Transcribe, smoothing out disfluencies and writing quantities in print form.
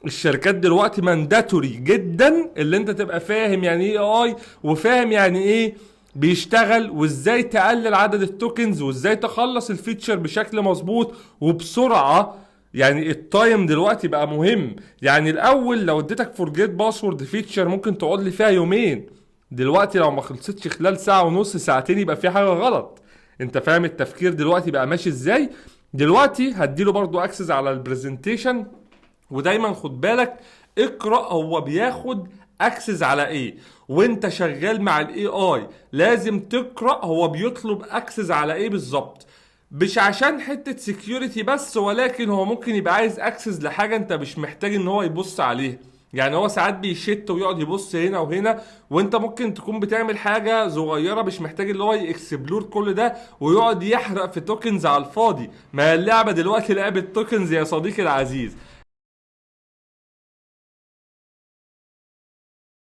الشركات دلوقتي مانداتوري جدا اللي انت تبقى فاهم يعني ايه اي، وفاهم يعني ايه بيشتغل، وازاي تقلل عدد التوكنز، وازاي تخلص الفيتشر بشكل مظبوط وبسرعة. يعني التايم دلوقتي بقى مهم. يعني الاول لو اديتك فورجيت باسورد فيتشر ممكن تقعد لي فيها يومين، دلوقتي لو ما خلصتش خلال ساعة ونص ساعتين يبقى في حاجة غلط. انت فاهم التفكير دلوقتي بقى ماشي ازاي؟ دلوقتي هديله برضو اكسس على البرزنتيشن. ودايما خد بالك، اقرأ هو بياخد اكسس على ايه، وانت شغال مع الاي اي لازم تقرأ هو بيطلب اكسس على ايه بالظبط. مش عشان حتة سكيورتي بس، ولكن هو ممكن يبقى عايز اكسس لحاجة انت مش محتاج ان هو يبص عليها. يعني هو ساعات بيشت ويقعد يبص هنا وهنا، وانت ممكن تكون بتعمل حاجة صغيرة مش محتاج اللي هو يكسبلور كل ده ويقعد يحرق في توكنز على الفاضي. ما اللعبة دلوقتي لعبة توكنز يا صديقي العزيز.